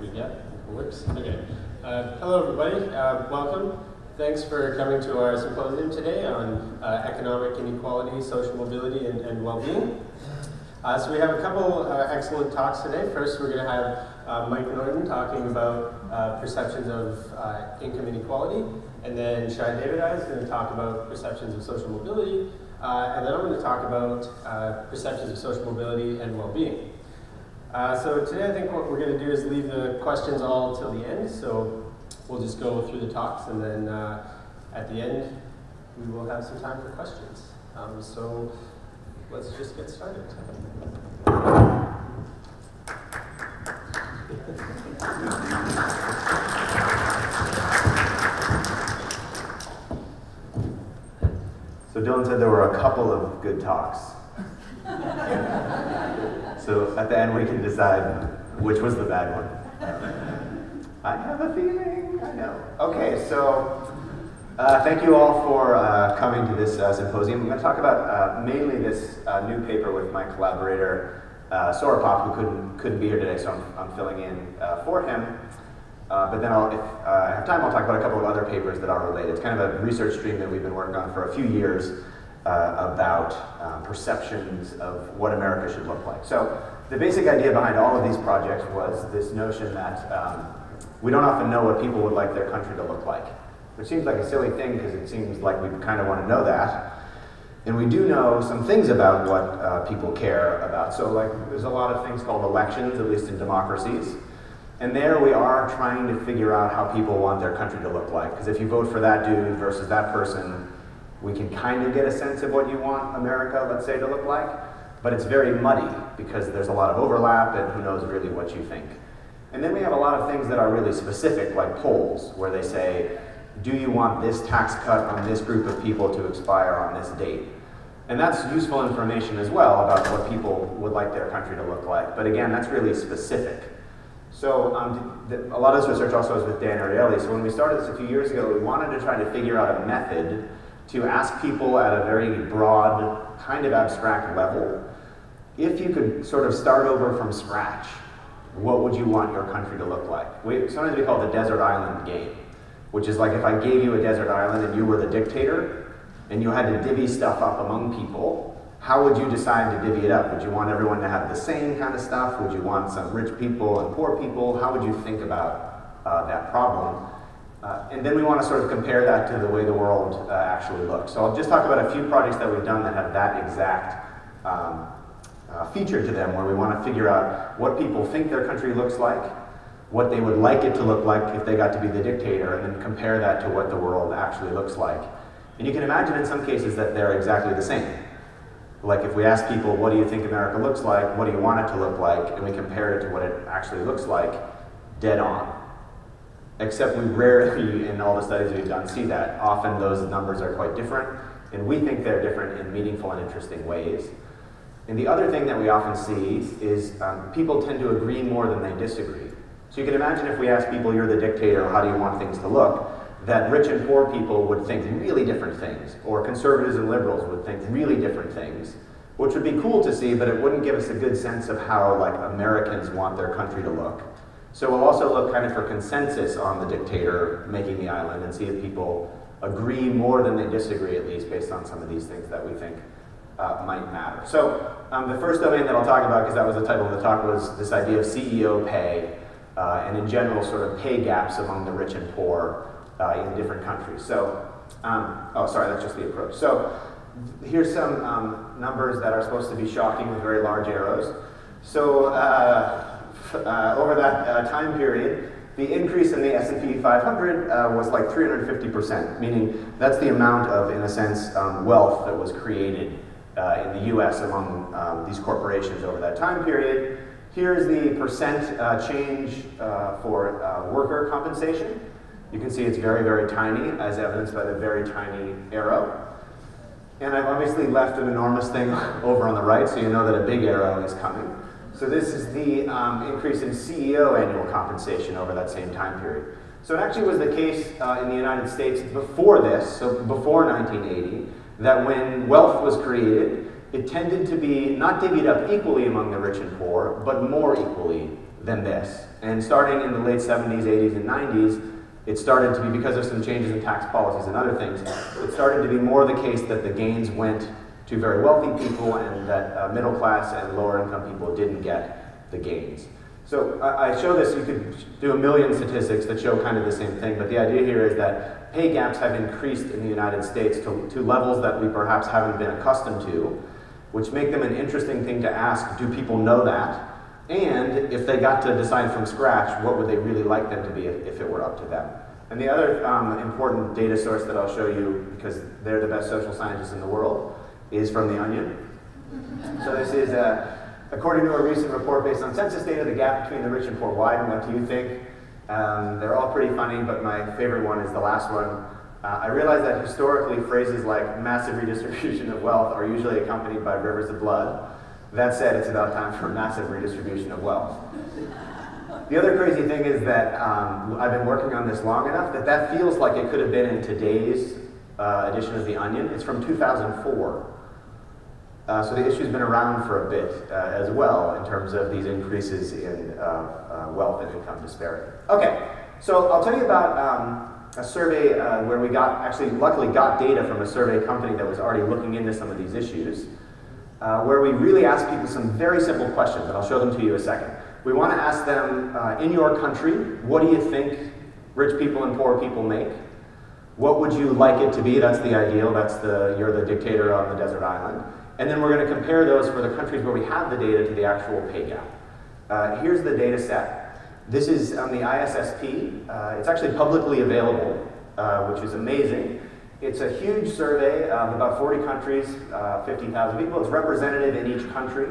It works? Okay. Hello, everybody. Welcome. Thanks for coming to our symposium today on economic inequality, social mobility, and well-being. So we have a couple excellent talks today. First, we're going to have Mike Norton talking about perceptions of income inequality, and then Shai David is going to talk about perceptions of social mobility, and then I'm going to talk about perceptions of social mobility and well-being. So today I think what we're going to do is leave the questions all till the end, so we'll just go through the talks, and then at the end we will have some time for questions. So let's just get started. So Dylan said there were a couple of good talks. So at the end we can decide which was the bad one. I have a feeling, I know. Okay, so thank you all for coming to this symposium. I'm going to talk about mainly this new paper with my collaborator, Sora Pop, who couldn't be here today, so I'm filling in for him. But then if I have time, I'll talk about a couple of other papers that are related. It's kind of a research stream that we've been working on for a few years about perceptions of what America should look like. So the basic idea behind all of these projects was this notion that we don't often know what people would like their country to look like, which seems like a silly thing because it seems like we kind of want to know that. And we do know some things about what people care about. So like there's a lot of things called elections, at least in democracies. And there we are trying to figure out how people want their country to look like. Because if you vote for that dude versus that person, we can kind of get a sense of what you want America, let's say, to look like. But it's very muddy because there's a lot of overlap and who knows really what you think. And then we have a lot of things that are really specific, like polls, where they say, do you want this tax cut on this group of people to expire on this date? And that's useful information as well about what people would like their country to look like. But again, that's really specific. So a lot of this research also is with Dan Ariely. So when we started this a few years ago, we wanted to try to figure out a method to ask people at a very broad, kind of abstract level, if you could sort of start over from scratch, what would you want your country to look like? Sometimes we call it the desert island game, which is like if I gave you a desert island and you were the dictator, and you had to divvy stuff up among people, how would you decide to divvy it up? Would you want everyone to have the same kind of stuff? Would you want some rich people and poor people? How would you think about that problem? And then we want to sort of compare that to the way the world actually looks. So I'll just talk about a few projects that we've done that have that exact feature to them, where we want to figure out what people think their country looks like, what they would like it to look like if they got to be the dictator, and then compare that to what the world actually looks like. And you can imagine in some cases that they're exactly the same. Like if we ask people, what do you think America looks like? What do you want it to look like? And we compare it to what it actually looks like, dead on. Except we rarely, in all the studies we've done, see that. Often those numbers are quite different, and we think they're different in meaningful and interesting ways. And the other thing that we often see is people tend to agree more than they disagree. So you can imagine if we ask people, you're the dictator, how do you want things to look? That rich and poor people would think really different things, or conservatives and liberals would think really different things, which would be cool to see, but it wouldn't give us a good sense of how like Americans want their country to look. So we'll also look kind of for consensus on the dictator making the island and see if people agree more than they disagree, at least based on some of these things that we think might matter. So the first domain that I'll talk about, because that was the title of the talk, was this idea of CEO pay, and in general sort of pay gaps among the rich and poor in different countries. So, oh, sorry, that's just the approach. So here's some numbers that are supposed to be shocking with very large arrows. So over that time period, the increase in the S&P 500 was like 350%, meaning that's the amount of, in a sense, wealth that was created in the US among these corporations over that time period. Here's the percent change for worker compensation. You can see it's very, very tiny, as evidenced by the very tiny arrow. And I've obviously left an enormous thing over on the right, so you know that a big arrow is coming. So this is the increase in CEO annual compensation over that same time period. So it actually was the case in the United States before this, so before 1980, that when wealth was created, it tended to be not divvied up equally among the rich and poor, but more equally than this. And starting in the late 70s, 80s, and 90s, it started to be, because of some changes in tax policies and other things, it started to be more the case that the gains went to very wealthy people and that middle class and lower income people didn't get the gains. So I show this, you could do a million statistics that show kind of the same thing, but the idea here is that pay gaps have increased in the United States to levels that we perhaps haven't been accustomed to, which make them an interesting thing to ask, do people know that? And if they got to decide from scratch, what would they really like them to be if it were up to them? And the other important data source that I'll show you, because they're the best social scientists in the world, is from The Onion. So this is, according to a recent report based on census data, the gap between the rich and poor widened. What do you think? They're all pretty funny, but my favorite one is the last one. I realize that historically phrases like massive redistribution of wealth are usually accompanied by rivers of blood. That said, it's about time for massive redistribution of wealth. The other crazy thing is that I've been working on this long enough that feels like it could have been in today's edition of The Onion. It's from 2004. So the issue's been around for a bit as well in terms of these increases in wealth and income disparity. Okay, so I'll tell you about a survey where we luckily got data from a survey company that was already looking into some of these issues, where we really asked people some very simple questions, and I'll show them to you in a second. We want to ask them, in your country, what do you think rich people and poor people make? What would you like it to be? That's the ideal. You're the dictator on the desert island. And then we're going to compare those for the countries where we have the data to the actual pay gap. Here's the data set. This is on the ISSP. It's actually publicly available, which is amazing. It's a huge survey of about 40 countries, 50,000 people. It's representative in each country.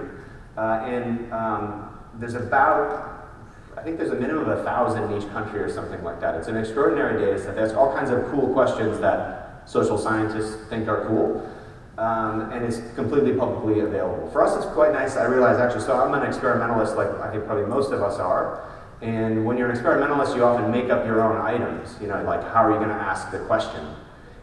There's about, I think there's a minimum of 1,000 in each country or something like that. It's an extraordinary data set. There's all kinds of cool questions that social scientists think are cool. And it's completely publicly available. For us, it's quite nice. I realize actually, so I'm an experimentalist, like I think probably most of us are. And when you're an experimentalist, you often make up your own items. You know, like how are you going to ask the question?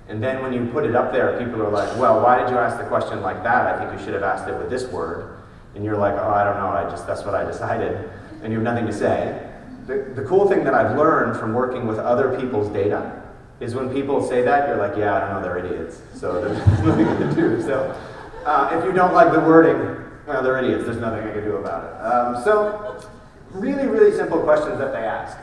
And then when you put it up there, people are like, well, why did you ask the question like that? I think you should have asked it with this word. And you're like, oh, I don't know, that's what I decided. And you have nothing to say. The cool thing that I've learned from working with other people's data is when people say that, you're like, yeah, I don't know, they're idiots. So there's nothing I can do. So if you don't like the wording, well, they're idiots. There's nothing I can do about it. So really, really simple questions that they ask.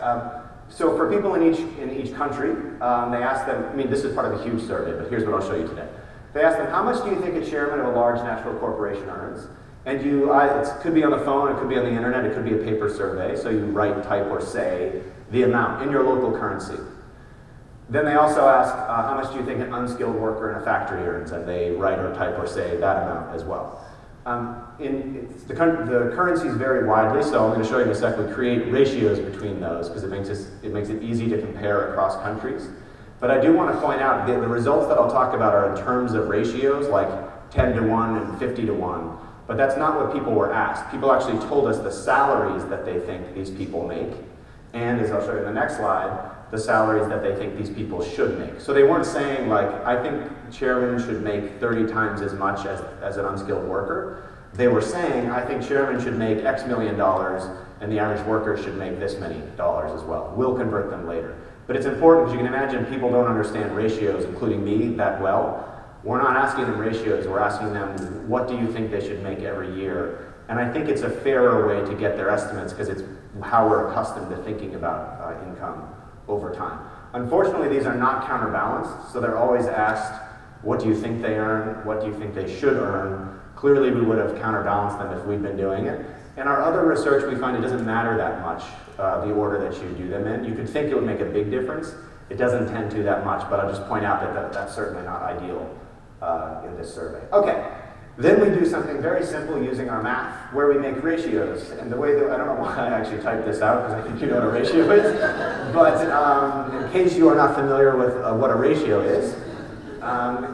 So for people in each country, they ask them, I mean, this is part of a huge survey, but here's what I'll show you today. They ask them, how much do you think a chairman of a large national corporation earns? And it could be on the phone, it could be on the internet, it could be a paper survey. So you write, type, or say the amount in your local currency. Then they also ask, how much do you think an unskilled worker in a factory earns? And they write or type or say that amount as well. The currencies vary widely, so I'm going to show you in a sec. We create ratios between those because it makes it easy to compare across countries. But I do want to point out that the results that I'll talk about are in terms of ratios, like 10 to 1 and 50 to 1. But that's not what people were asked. People actually told us the salaries that they think these people make. And as I'll show you in the next slide, the salaries that they think these people should make. So they weren't saying like, I think chairman should make 30 times as much as an unskilled worker. They were saying, I think chairman should make X million dollars and the average worker should make this many dollars as well. We'll convert them later. But it's important because you can imagine people don't understand ratios, including me, that well. We're not asking them ratios, we're asking them, what do you think they should make every year? And I think it's a fairer way to get their estimates because it's how we're accustomed to thinking about income over time. Unfortunately, these are not counterbalanced, so they're always asked, what do you think they earn? What do you think they should earn? Clearly, we would have counterbalanced them if we'd been doing it. In our other research, we find it doesn't matter that much, the order that you do them in. You could think it would make a big difference. It doesn't tend to that much, but I'll just point out that that's certainly not ideal in this survey. Okay, then we do something very simple using our math, where we make ratios. And the way that, I don't know why I actually typed this out, because I think you know what a ratio is, but in case you are not familiar with what a ratio is,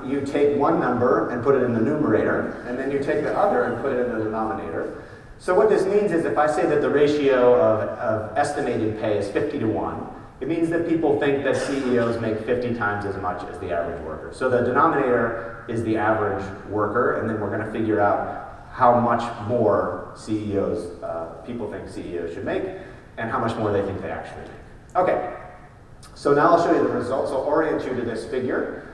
you take one number and put it in the numerator, and then you take the other and put it in the denominator. So what this means is if I say that the ratio of estimated pay is 50 to 1, it means that people think that CEOs make 50 times as much as the average worker. So the denominator is the average worker, and then we're going to figure out how much more CEOs, people think CEOs should make, and how much more they think they actually make. Okay, so now I'll show you the results. I'll orient you to this figure.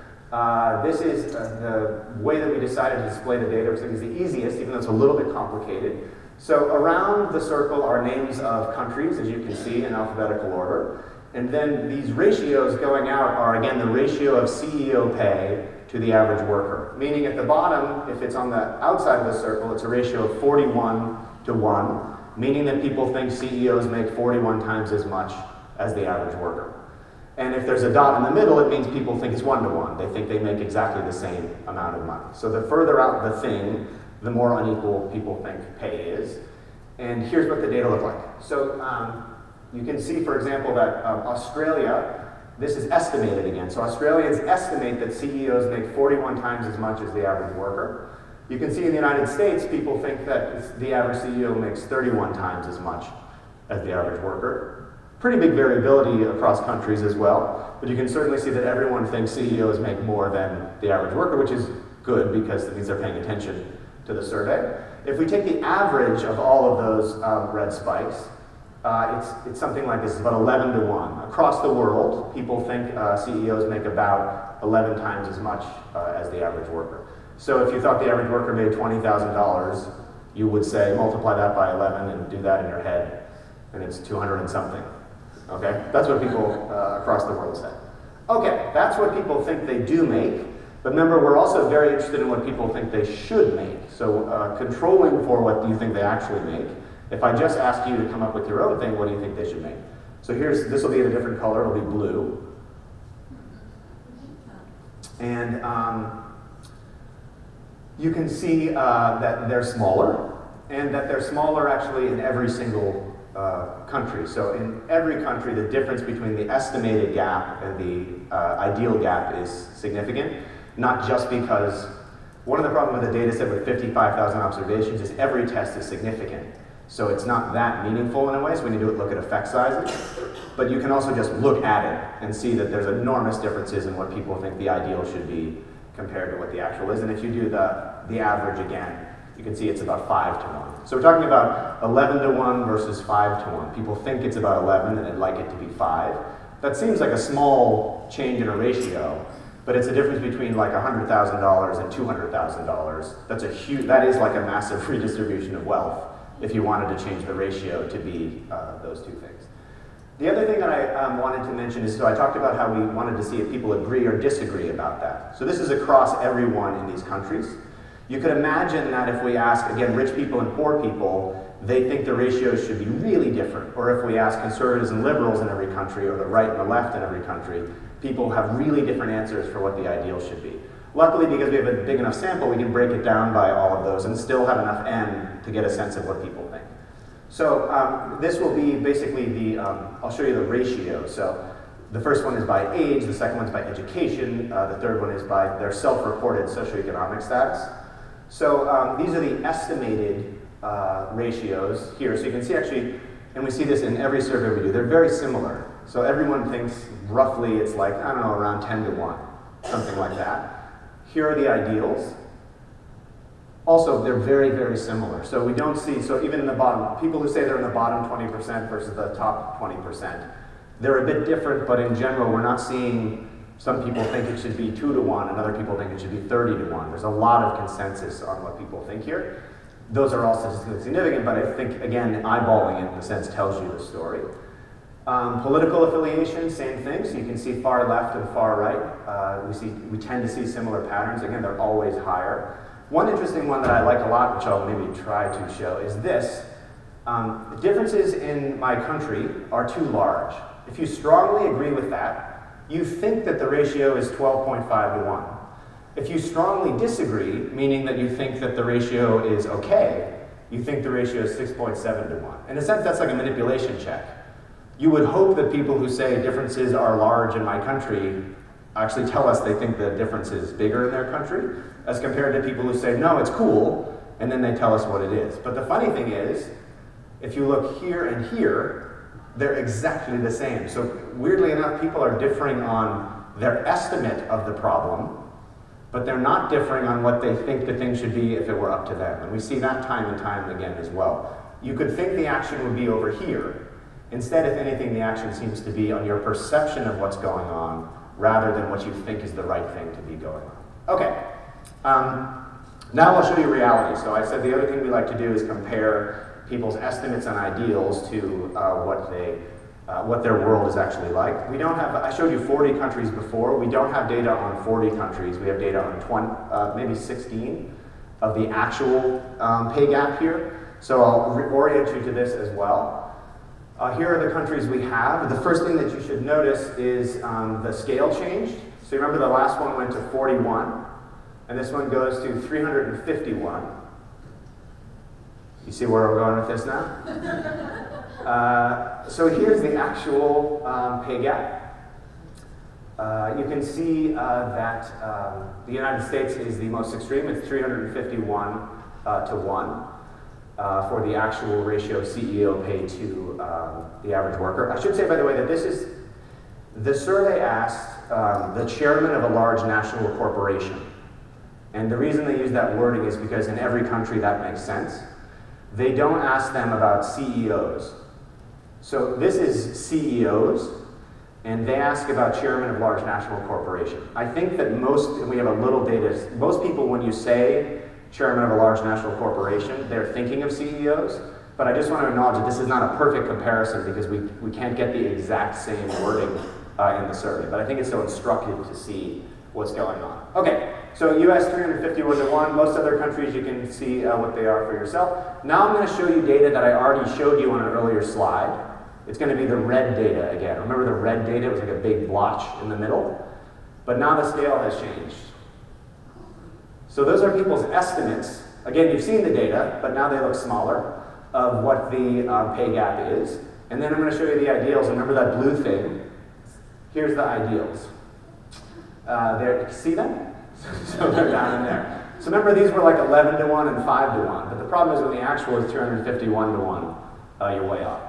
This is the way that we decided to display the data, which I think is the easiest, even though it's a little bit complicated. So around the circle are names of countries, as you can see, in alphabetical order. And then these ratios going out are, again, the ratio of CEO pay to the average worker. Meaning at the bottom, if it's on the outside of the circle, it's a ratio of 41 to 1, meaning that people think CEOs make 41 times as much as the average worker. And if there's a dot in the middle, it means people think it's 1 to 1. They think they make exactly the same amount of money. So the further out the thing, the more unequal people think pay is. And here's what the data look like. So you can see, for example, that Australia, this is estimated again. So Australians estimate that CEOs make 41 times as much as the average worker. You can see in the United States, people think that the average CEO makes 31 times as much as the average worker. Pretty big variability across countries as well, but you can certainly see that everyone thinks CEOs make more than the average worker, which is good because it means they're paying attention to the survey. If we take the average of all of those red spikes, it's something like this, it's about 11 to 1. Across the world, people think CEOs make about 11 times as much as the average worker. So if you thought the average worker made $20,000, you would say multiply that by 11 and do that in your head, and it's 200 and something. Okay, that's what people across the world say. Okay, that's what people think they do make, but remember, we're also very interested in what people think they should make. So controlling for what do you think they actually make. If I just ask you to come up with your own thing, what do you think they should make? So this will be in a different color, it'll be blue. And you can see that they're smaller, and that they're smaller actually in every single country. So in every country, the difference between the estimated gap and the ideal gap is significant, not just because one of the problems with a data set with 55,000 observations is every test is significant. So it's not that meaningful in a way, so when you look at effect sizes, but you can also just look at it and see that there's enormous differences in what people think the ideal should be compared to what the actual is. And if you do the average again, you can see it's about 5 to 1. So we're talking about 11 to 1 versus 5 to 1. People think it's about 11 and they'd like it to be 5. That seems like a small change in a ratio, but it's a difference between like $100,000 and $200,000. That is like a massive redistribution of wealth if you wanted to change the ratio to be those two things. The other thing that I wanted to mention is, so I talked about how we wanted to see if people agree or disagree about that. So this is across everyone in these countries. You could imagine that if we ask, again, rich people and poor people, they think the ratios should be really different. Or if we ask conservatives and liberals in every country, or the right and the left in every country, people have really different answers for what the ideal should be. Luckily, because we have a big enough sample, we can break it down by all of those and still have enough N to get a sense of what people think. So this will be basically I'll show you the ratio. So the first one is by age, the second one is by education, the third one is by their self-reported socioeconomic status. So these are the estimated ratios here. So you can see actually, and we see this in every survey we do, they're very similar. So everyone thinks roughly it's like, I don't know, around 10 to 1, something like that. Here are the ideals. Also, they're very, very similar. So we don't see, so even in the bottom, people who say they're in the bottom 20% versus the top 20%, they're a bit different, but in general, we're not seeing some people think it should be 2 to 1, and other people think it should be 30 to 1. There's a lot of consensus on what people think here. Those are all statistically significant, but I think, again, eyeballing it in a sense tells you the story. Political affiliation, same thing. So you can see far left and far right. We tend to see similar patterns. Again, they're always higher. One interesting one that I like a lot, which I'll maybe try to show, is this. The differences in my country are too large. If you strongly agree with that, you think that the ratio is 12.5 to 1. If you strongly disagree, meaning that you think that the ratio is okay, you think the ratio is 6.7 to 1. In a sense, that's like a manipulation check. You would hope that people who say differences are large in my country actually tell us they think the difference is bigger in their country, as compared to people who say, no, it's cool, and then they tell us what it is. But the funny thing is, if you look here and here, they're exactly the same. So weirdly enough, people are differing on their estimate of the problem, but they're not differing on what they think the thing should be if it were up to them. And we see that time and time again as well. You could think the action would be over here. Instead, if anything, the action seems to be on your perception of what's going on rather than what you think is the right thing to be going on. Okay, now I'll show you reality. So I said the other thing we like to do is compare people's estimates and ideals to what their world is actually like. We don't have, I showed you 40 countries before. We don't have data on 40 countries. We have data on maybe 16 of the actual pay gap here. So I'll orient you to this as well. Here are the countries we have. The first thing that you should notice is the scale changed. So remember the last one went to 41, and this one goes to 351. You see where we're going with this now? So here's the actual pay gap. You can see that the United States is the most extreme. It's 351 to 1 for the actual ratio of CEO pay to the average worker. I should say, by the way, that this is, the survey asked the chairman of a large national corporation. And the reason they use that wording is because in every country that makes sense. They don't ask them about CEOs. So this is CEOs, and they ask about chairman of large national corporation. I think that most, and we have a little data, most people when you say chairman of a large national corporation, they're thinking of CEOs, but I just want to acknowledge that this is not a perfect comparison because we can't get the exact same wording in the survey, but I think it's so instructive to see what's going on. Okay, so US 351 to 1, most other countries you can see what they are for yourself. Now I'm going to show you data that I already showed you on an earlier slide. It's going to be the red data again. Remember the red data was like a big blotch in the middle? But now the scale has changed. So those are people's estimates. Again, you've seen the data, but now they look smaller of what the pay gap is. And then I'm going to show you the ideals. Remember that blue thing? Here's the ideals. There, see them? So they're down in there. So remember these were like 11 to 1 and 5 to 1. But the problem is when the actual is 251 to 1, you're way off.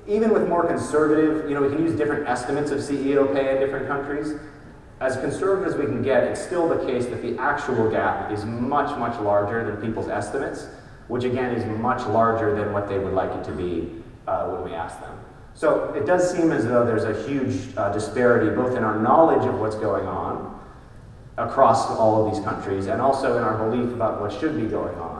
Even with more conservative, we can use different estimates of CEO pay in different countries. As conservative as we can get, it's still the case that the actual gap is much, much larger than people's estimates, which again is much larger than what they would like it to be when we ask them. So it does seem as though there's a huge disparity both in our knowledge of what's going on across all of these countries and also in our belief about what should be going on.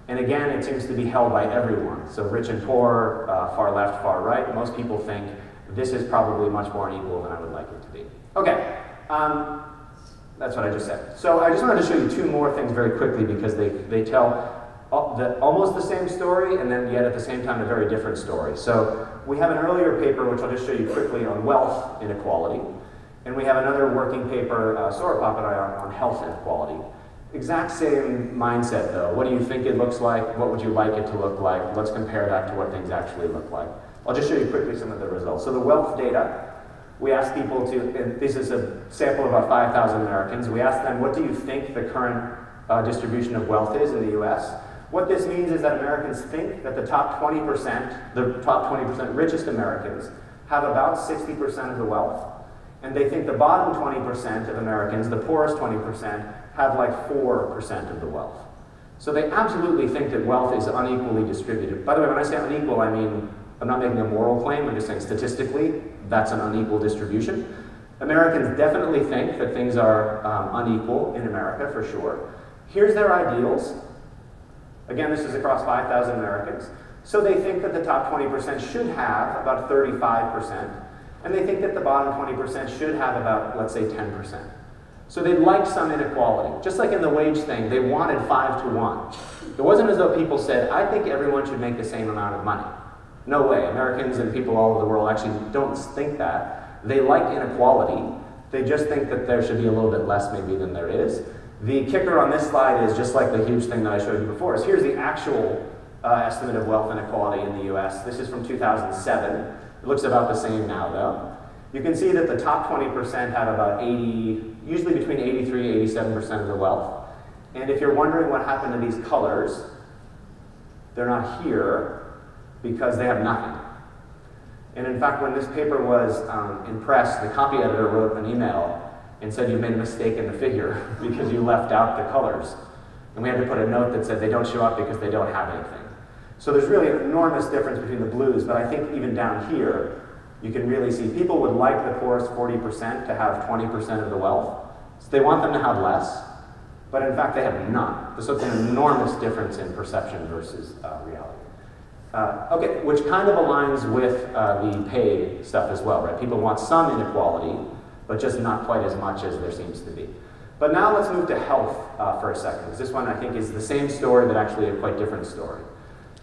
And again, it seems to be held by everyone. So rich and poor, far left, far right, most people think this is probably much more unequal than I would like it to be. Okay, that's what I just said. So I just wanted to show you two more things very quickly because they tell almost the same story and then yet at the same time a very different story. So we have an earlier paper which I'll just show you quickly on wealth inequality. And we have another working paper, Sorapop and I, on health inequality. Exact same mindset though. What do you think it looks like? What would you like it to look like? Let's compare that to what things actually look like. I'll just show you quickly some of the results. So the wealth data, we asked people to, and this is a sample of about 5,000 Americans, we asked them, what do you think the current distribution of wealth is in the US? What this means is that Americans think that the top 20% richest Americans have about 60% of the wealth. And they think the bottom 20% of Americans, the poorest 20%, have like 4% of the wealth. So they absolutely think that wealth is unequally distributed. By the way, when I say unequal, I mean, I'm not making a moral claim, I'm just saying statistically, that's an unequal distribution. Americans definitely think that things are unequal in America, for sure. Here's their ideals. Again, this is across 5,000 Americans. So they think that the top 20% should have about 35%, and they think that the bottom 20% should have about, let's say, 10%. So they'd like some inequality. Just like in the wage thing, they wanted 5 to 1. It wasn't as though people said, I think everyone should make the same amount of money. No way. Americans and people all over the world actually don't think that. They like inequality. They just think that there should be a little bit less maybe than there is. The kicker on this slide is just like the huge thing that I showed you before. Is here's the actual estimate of wealth inequality in the US. This is from 2007. It looks about the same now though. You can see that the top 20% have about 80, usually between 83 and 87% of the wealth. And if you're wondering what happened to these colors, they're not here because they have nothing. And in fact, when this paper was in press, the copy editor wrote an email and said you made a mistake in the figure because you left out the colors. And we had to put a note that said they don't show up because they don't have anything. So there's really an enormous difference between the blues, but I think even down here, you can really see people would like the poorest 40% to have 20% of the wealth. So they want them to have less, but in fact they have none. So it's an enormous difference in perception versus reality. Okay, which kind of aligns with the pay stuff as well, right? People want some inequality, but just not quite as much as there seems to be. But now let's move to health for a second, because this one I think is the same story, but actually a quite different story.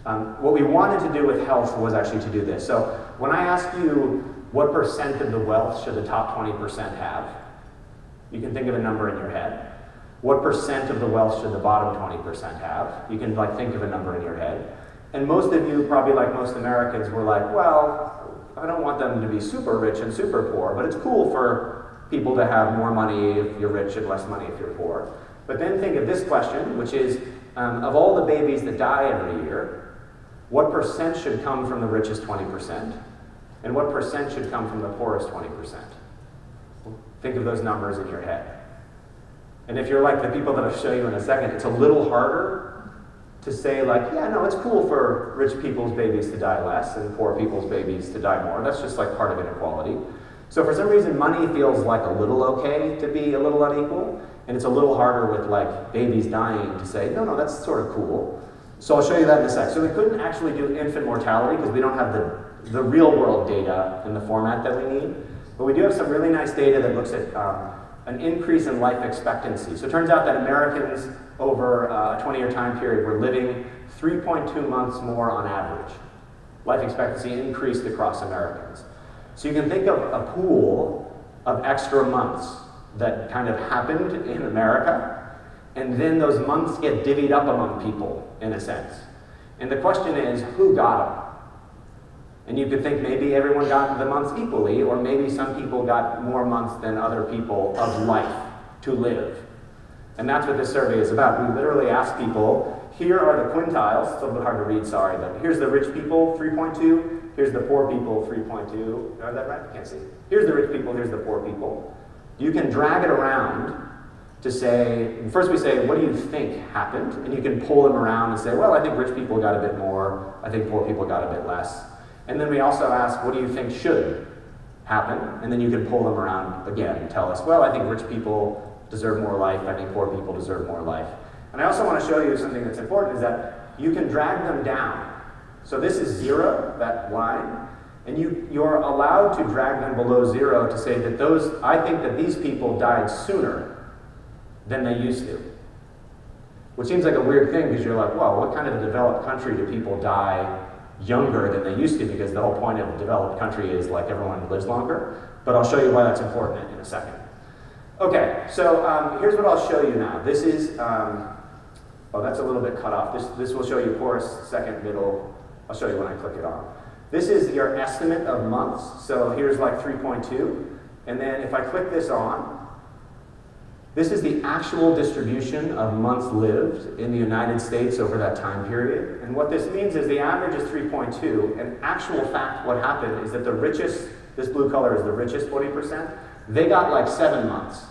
What we wanted to do with health was actually to do this. So when I ask you what percent of the wealth should the top 20% have, you can think of a number in your head. What percent of the wealth should the bottom 20% have? You can think of a number in your head. And most of you, probably like most Americans, were like, well, I don't want them to be super rich and super poor, but it's cool for people to have more money if you're rich and less money if you're poor. But then think of this question, which is, of all the babies that die every year, what percent should come from the richest 20%? And what percent should come from the poorest 20%? Think of those numbers in your head. And if you're like the people that I'll show you in a second, it's a little harder to say yeah, no, it's cool for rich people's babies to die less and poor people's babies to die more. That's just part of inequality. So for some reason, money feels like a little okay to be a little unequal, and it's a little harder with babies dying to say, no, that's sort of cool. So I'll show you that in a sec. So we couldn't actually do infant mortality because we don't have the real world data in the format that we need. But we do have some really nice data that looks at an increase in life expectancy. So it turns out that Americans over a 20-year time period were living 3.2 months more on average. Life expectancy increased across Americans. So you can think of a pool of extra months that kind of happened in America, and then those months get divvied up among people, in a sense. And the question is, who got them? And you could think maybe everyone got the months equally, or maybe some people got more months than other people of life to live. And that's what this survey is about. We literally ask people, here are the quintiles, it's a little bit hard to read, sorry, but here's the rich people, 3.2, here's the poor people, 3.2. Is that right? I can't see. Here's the rich people, here's the poor people. You can drag it around to say, first we say, what do you think happened? And you can pull them around and say, well, I think rich people got a bit more, I think poor people got a bit less. And then we also ask, what do you think should happen? And then you can pull them around again and tell us, well, I think rich people deserve more life, I think poor people deserve more life. And I also want to show you something that's important, is that you can drag them down. So this is 0, that line, and you're allowed to drag them below 0 to say that I think that these people died sooner than they used to. Which seems like a weird thing because you're like, well, what kind of a developed country do people die younger than they used to? Because the whole point of a developed country is everyone lives longer. But I'll show you why that's important in a second. Okay, so here's what I'll show you now. This is, oh, that's a little bit cut off. This will show you poorest, second, middle. I'll show you when I click it on. This is your estimate of months. So here's 3.2. And then if I click this on, this is the actual distribution of months lived in the United States over that time period. And what this means is the average is 3.2, and actual fact what happened is that the richest, this blue color is the richest 40%, they got 7 months.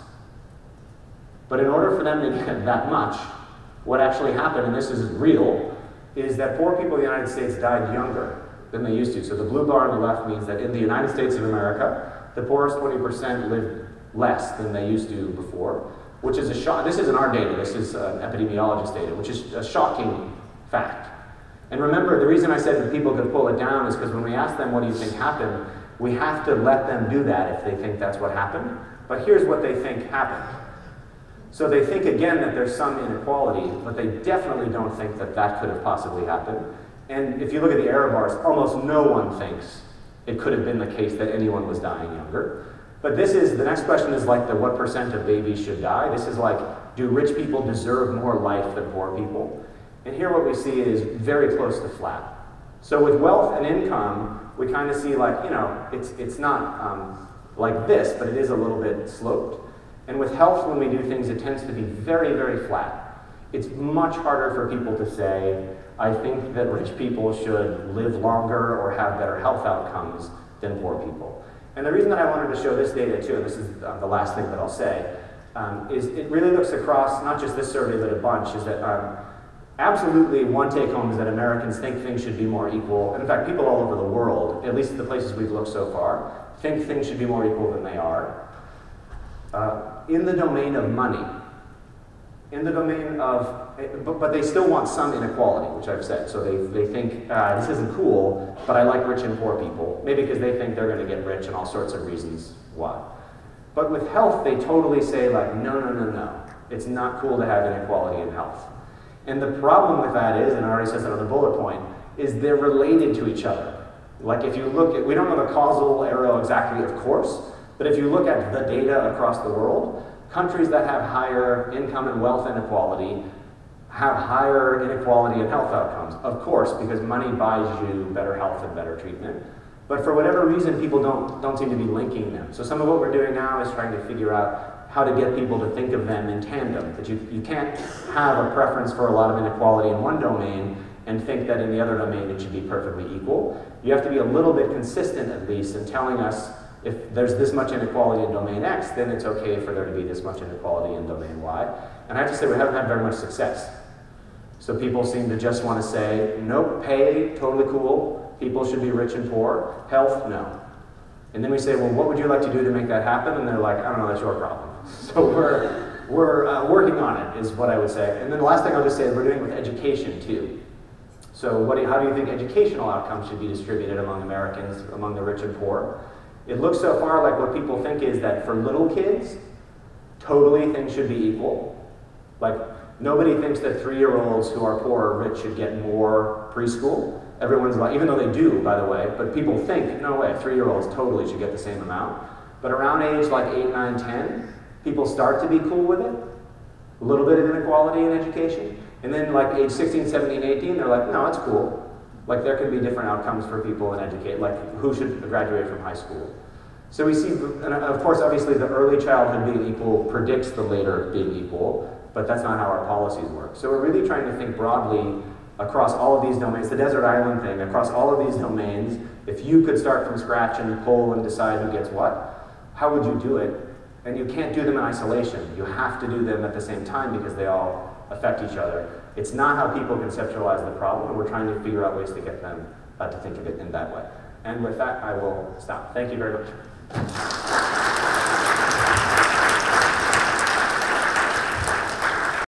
But in order for them to get that much, what actually happened, and this is real, is that poor people in the United States died younger than they used to. So the blue bar on the left means that in the United States of America, the poorest 20% lived less than they used to before, which is a shock. This isn't our data, this is epidemiologist data, which is a shocking fact. And remember, the reason I said that people could pull it down is because when we ask them, what do you think happened, we have to let them do that if they think that's what happened. But here's what they think happened. So they think again that there's some inequality, but they definitely don't think that that could have possibly happened. And if you look at the error bars, almost no one thinks it could have been the case that anyone was dying younger. But this is, the next question is the what percent of babies should die. This is do rich people deserve more life than poor people? And here what we see is very close to flat. So with wealth and income, we kind of see it's not like this, but it is a little bit sloped. And with health, when we do things, it tends to be very, very flat. It's much harder for people to say, I think that rich people should live longer or have better health outcomes than poor people. And the reason that I wanted to show this data too, and this is the last thing that I'll say, is it really looks across not just this survey but a bunch, is that absolutely one take home is that Americans think things should be more equal. And in fact, people all over the world, at least the places we've looked so far, think things should be more equal than they are. In the domain of money, in the domain of, but they still want some inequality, which I've said. So they think, this isn't cool, but I like rich and poor people. Maybe because they think they're going to get rich and all sorts of reasons why. But with health, they totally say like, no, no, no, no. It's not cool to have inequality in health. And the problem with that is, and I already said that on the bullet point, is they're related to each other. Like if you look at, we don't know the causal arrow exactly, of course, but if you look at the data across the world, countries that have higher income and wealth inequality have higher inequality in health outcomes. Of course, because money buys you better health and better treatment. But for whatever reason, people don't seem to be linking them. So some of what we're doing now is trying to figure out how to get people to think of them in tandem. That you can't have a preference for a lot of inequality in one domain and think that in the other domain it should be perfectly equal. You have to be a little bit consistent at least in telling us if there's this much inequality in domain X, then it's okay for there to be this much inequality in domain Y. And I have to say we haven't had very much success. So people seem to just want to say, nope, pay, totally cool, people should be rich and poor, health, no. And then we say, well, what would you like to do to make that happen? And they're like, I don't know, that's your problem. So we're working on it, is what I would say. And then the last thing I'll just say is we're doing it with education, too. So how do you think educational outcomes should be distributed among Americans, among the rich and poor? It looks so far like what people think is that for little kids, totally things should be equal. Like, nobody thinks that 3-year-olds who are poor or rich should get more preschool. Everyone's like, even though they do, by the way, but people think, no way, 3-year-olds totally should get the same amount. But around age like 8, 9, 10, people start to be cool with it. A little bit of inequality in education. And then like age 16, 17, 18, they're like, no, it's cool. Like there could be different outcomes for people in educate, like who should graduate from high school. So we see, and of course, obviously the early childhood being equal predicts the later being equal, but that's not how our policies work. So we're really trying to think broadly across all of these domains, the desert island thing, across all of these domains. If you could start from scratch and poll and decide who gets what, how would you do it? And you can't do them in isolation. You have to do them at the same time because they all affect each other. It's not how people conceptualize the problem, and we're trying to figure out ways to get them to think of it in that way. And with that, I will stop. Thank you very much.